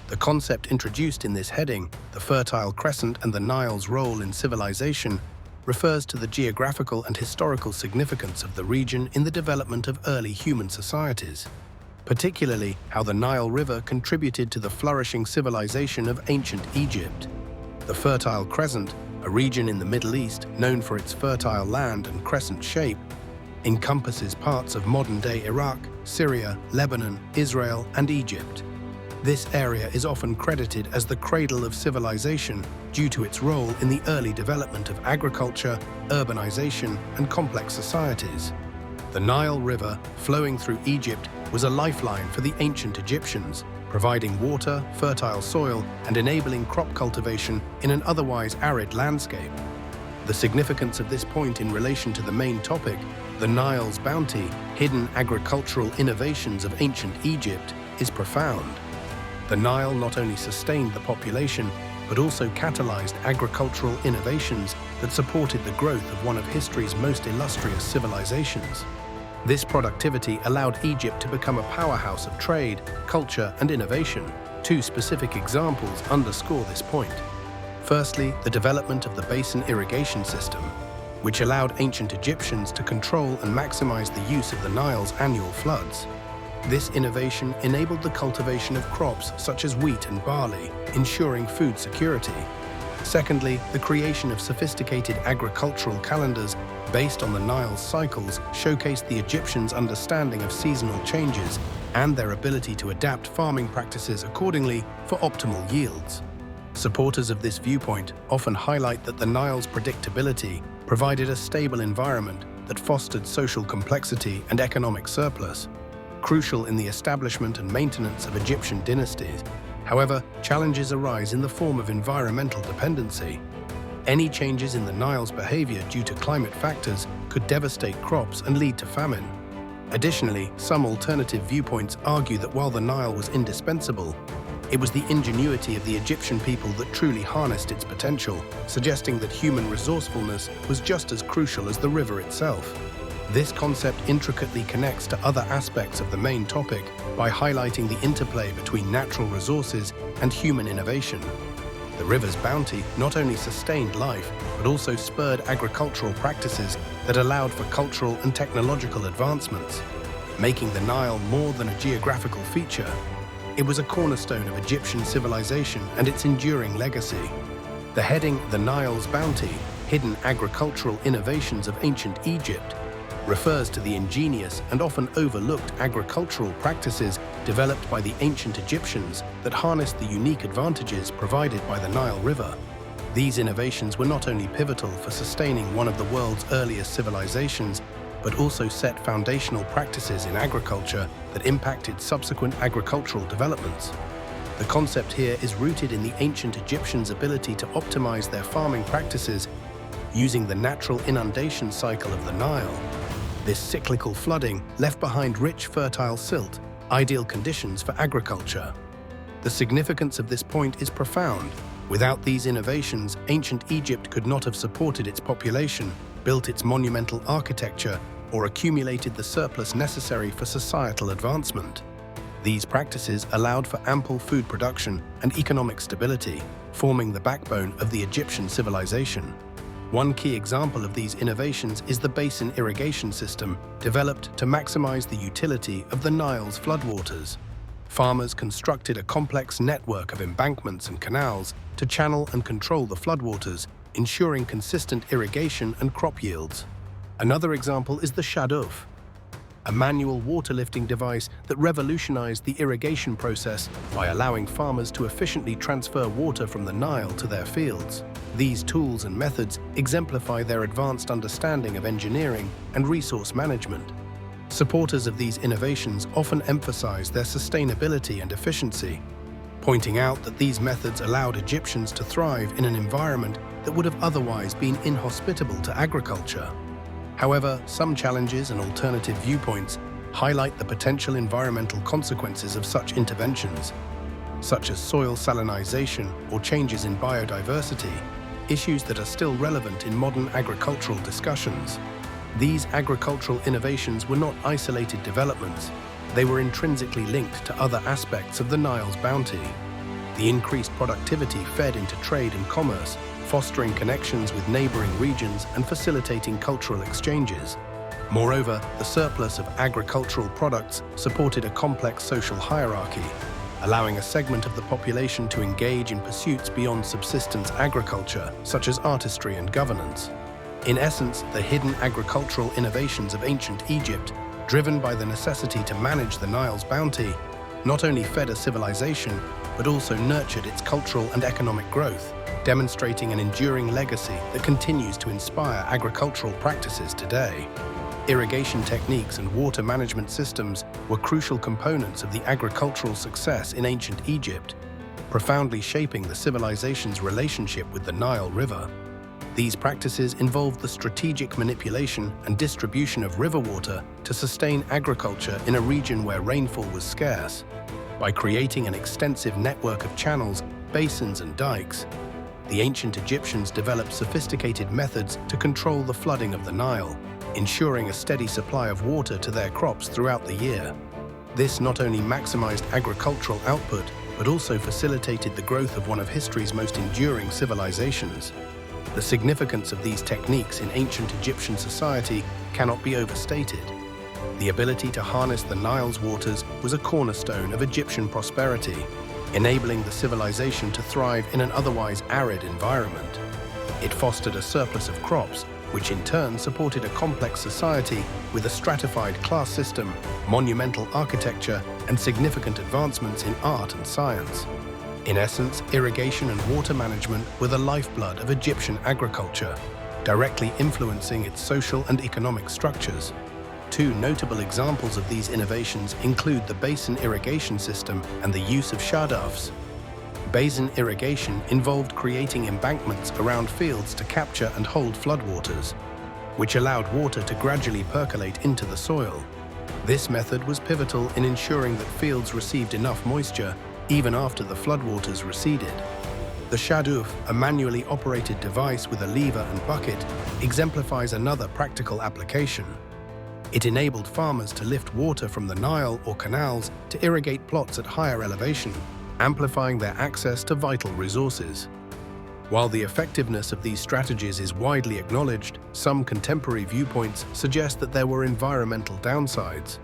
The concept introduced in this heading, the Fertile Crescent and the Nile's role in civilization, refers to the geographical and historical significance of the region in the development of early human societies, particularly how the Nile River contributed to the flourishing civilization of ancient Egypt. The Fertile Crescent, a region in the Middle East known for its fertile land and crescent shape, encompasses parts of modern-day Iraq, Syria, Lebanon, Israel, and Egypt. This area is often credited as the cradle of civilization due to its role in the early development of agriculture, urbanization, and complex societies. The Nile River, flowing through Egypt, was a lifeline for the ancient Egyptians, providing water, fertile soil, and enabling crop cultivation in an otherwise arid landscape. The significance of this point in relation to the main topic, the Nile's bounty, hidden agricultural innovations of ancient Egypt, is profound. The Nile not only sustained the population, but also catalyzed agricultural innovations that supported the growth of one of history's most illustrious civilizations. This productivity allowed Egypt to become a powerhouse of trade, culture, and innovation. Two specific examples underscore this point. Firstly, the development of the basin irrigation system, which allowed ancient Egyptians to control and maximize the use of the Nile's annual floods. This innovation enabled the cultivation of crops such as wheat and barley, ensuring food security. Secondly, the creation of sophisticated agricultural calendars based on the Nile's cycles showcased the Egyptians' understanding of seasonal changes and their ability to adapt farming practices accordingly for optimal yields. Supporters of this viewpoint often highlight that the Nile's predictability provided a stable environment that fostered social complexity and economic surplus, crucial in the establishment and maintenance of Egyptian dynasties. However, challenges arise in the form of environmental dependency. Any changes in the Nile's behavior due to climate factors could devastate crops and lead to famine. Additionally, some alternative viewpoints argue that while the Nile was indispensable, it was the ingenuity of the Egyptian people that truly harnessed its potential, suggesting that human resourcefulness was just as crucial as the river itself. This concept intricately connects to other aspects of the main topic by highlighting the interplay between natural resources and human innovation. The river's bounty not only sustained life, but also spurred agricultural practices that allowed for cultural and technological advancements. Making the Nile more than a geographical feature, it was a cornerstone of Egyptian civilization and its enduring legacy. The heading, "The Nile's Bounty: Hidden Agricultural Innovations of Ancient Egypt," refers to the ingenious and often overlooked agricultural practices developed by the ancient Egyptians that harnessed the unique advantages provided by the Nile River. These innovations were not only pivotal for sustaining one of the world's earliest civilizations, but also set foundational practices in agriculture that impacted subsequent agricultural developments. The concept here is rooted in the ancient Egyptians' ability to optimize their farming practices using the natural inundation cycle of the Nile. This cyclical flooding left behind rich, fertile silt, ideal conditions for agriculture. The significance of this point is profound. Without these innovations, ancient Egypt could not have supported its population, built its monumental architecture, or accumulated the surplus necessary for societal advancement. These practices allowed for ample food production and economic stability, forming the backbone of the Egyptian civilization. One key example of these innovations is the basin irrigation system, developed to maximize the utility of the Nile's floodwaters. Farmers constructed a complex network of embankments and canals to channel and control the floodwaters, ensuring consistent irrigation and crop yields. Another example is the shaduf, a manual water-lifting device that revolutionized the irrigation process by allowing farmers to efficiently transfer water from the Nile to their fields. These tools and methods exemplify their advanced understanding of engineering and resource management. Supporters of these innovations often emphasize their sustainability and efficiency, pointing out that these methods allowed Egyptians to thrive in an environment that would have otherwise been inhospitable to agriculture. However, some challenges and alternative viewpoints highlight the potential environmental consequences of such interventions, such as soil salinization or changes in biodiversity, issues that are still relevant in modern agricultural discussions. These agricultural innovations were not isolated developments. They were intrinsically linked to other aspects of the Nile's bounty. The increased productivity fed into trade and commerce, fostering connections with neighboring regions and facilitating cultural exchanges. Moreover, the surplus of agricultural products supported a complex social hierarchy, allowing a segment of the population to engage in pursuits beyond subsistence agriculture, such as artistry and governance. In essence, the hidden agricultural innovations of ancient Egypt, driven by the necessity to manage the Nile's bounty, not only fed a civilization, but also nurtured its cultural and economic growth, demonstrating an enduring legacy that continues to inspire agricultural practices today. Irrigation techniques and water management systems were crucial components of the agricultural success in ancient Egypt, profoundly shaping the civilization's relationship with the Nile River. These practices involved the strategic manipulation and distribution of river water to sustain agriculture in a region where rainfall was scarce. By creating an extensive network of channels, basins, and dikes, the ancient Egyptians developed sophisticated methods to control the flooding of the Nile, ensuring a steady supply of water to their crops throughout the year. This not only maximized agricultural output, but also facilitated the growth of one of history's most enduring civilizations. The significance of these techniques in ancient Egyptian society cannot be overstated. The ability to harness the Nile's waters was a cornerstone of Egyptian prosperity, enabling the civilization to thrive in an otherwise arid environment. It fostered a surplus of crops, which in turn supported a complex society with a stratified class system, monumental architecture, and significant advancements in art and science. In essence, irrigation and water management were the lifeblood of Egyptian agriculture, directly influencing its social and economic structures. Two notable examples of these innovations include the basin irrigation system and the use of shadufs. Basin irrigation involved creating embankments around fields to capture and hold floodwaters, which allowed water to gradually percolate into the soil. This method was pivotal in ensuring that fields received enough moisture even after the floodwaters receded. The shaduf, a manually operated device with a lever and bucket, exemplifies another practical application. It enabled farmers to lift water from the Nile or canals to irrigate plots at higher elevation, amplifying their access to vital resources. While the effectiveness of these strategies is widely acknowledged, some contemporary viewpoints suggest that there were environmental downsides.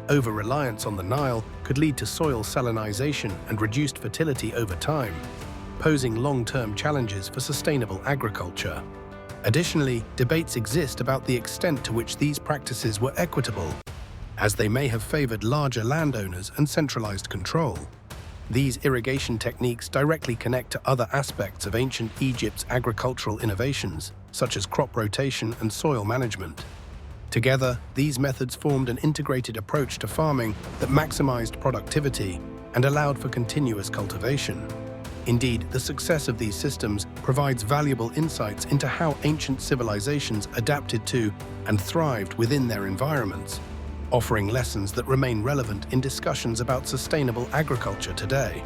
Over-reliance on the Nile could lead to soil salinization and reduced fertility over time, posing long-term challenges for sustainable agriculture. Additionally, debates exist about the extent to which these practices were equitable, as they may have favored larger landowners and centralized control. These irrigation techniques directly connect to other aspects of ancient Egypt's agricultural innovations, such as crop rotation and soil management. Together, these methods formed an integrated approach to farming that maximized productivity and allowed for continuous cultivation. Indeed, the success of these systems provides valuable insights into how ancient civilizations adapted to and thrived within their environments, offering lessons that remain relevant in discussions about sustainable agriculture today.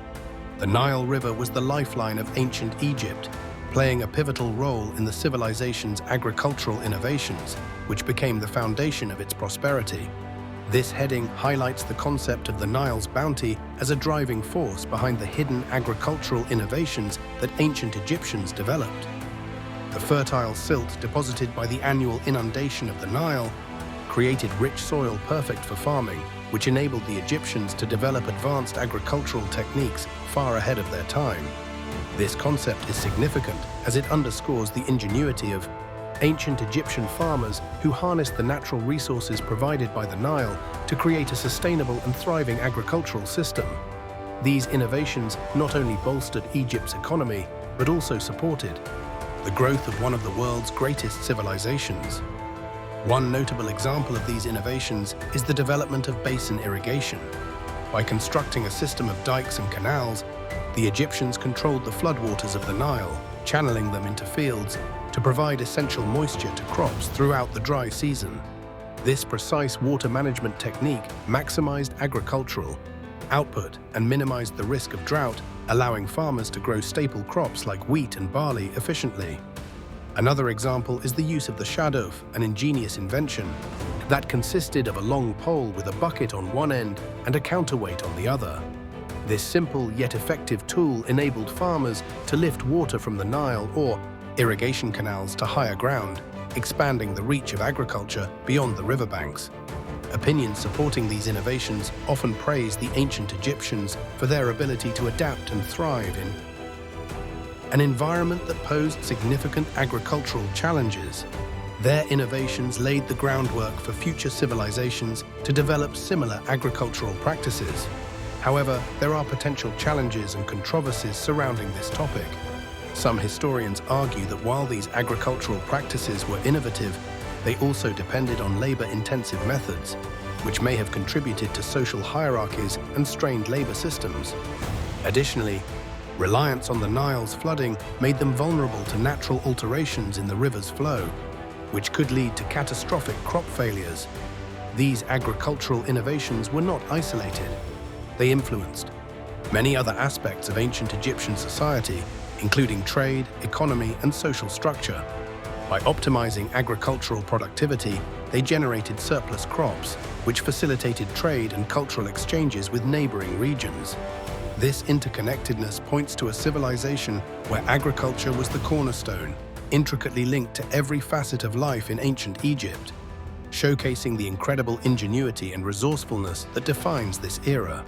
The Nile River was the lifeline of ancient Egypt, playing a pivotal role in the civilization's agricultural innovations, which became the foundation of its prosperity. This heading highlights the concept of the Nile's bounty as a driving force behind the hidden agricultural innovations that ancient Egyptians developed. The fertile silt deposited by the annual inundation of the Nile created rich soil perfect for farming, which enabled the Egyptians to develop advanced agricultural techniques far ahead of their time. This concept is significant as it underscores the ingenuity of ancient Egyptian farmers who harnessed the natural resources provided by the Nile to create a sustainable and thriving agricultural system. These innovations not only bolstered Egypt's economy, but also supported the growth of one of the world's greatest civilizations. One notable example of these innovations is the development of basin irrigation. By constructing a system of dikes and canals, the Egyptians controlled the floodwaters of the Nile, channeling them into fields to provide essential moisture to crops throughout the dry season. This precise water management technique maximized agricultural output and minimized the risk of drought, allowing farmers to grow staple crops like wheat and barley efficiently. Another example is the use of the shaduf, an ingenious invention that consisted of a long pole with a bucket on one end and a counterweight on the other. This simple yet effective tool enabled farmers to lift water from the Nile or irrigation canals to higher ground, expanding the reach of agriculture beyond the riverbanks. Opinions supporting these innovations often praise the ancient Egyptians for their ability to adapt and thrive in an environment that posed significant agricultural challenges. Their innovations laid the groundwork for future civilizations to develop similar agricultural practices. However, there are potential challenges and controversies surrounding this topic. Some historians argue that while these agricultural practices were innovative, they also depended on labor-intensive methods, which may have contributed to social hierarchies and strained labor systems. Additionally, reliance on the Nile's flooding made them vulnerable to natural alterations in the river's flow, which could lead to catastrophic crop failures. These agricultural innovations were not isolated. They influenced many other aspects of ancient Egyptian society, including trade, economy, and social structure. By optimizing agricultural productivity, they generated surplus crops, which facilitated trade and cultural exchanges with neighboring regions. This interconnectedness points to a civilization where agriculture was the cornerstone, intricately linked to every facet of life in ancient Egypt, showcasing the incredible ingenuity and resourcefulness that defines this era.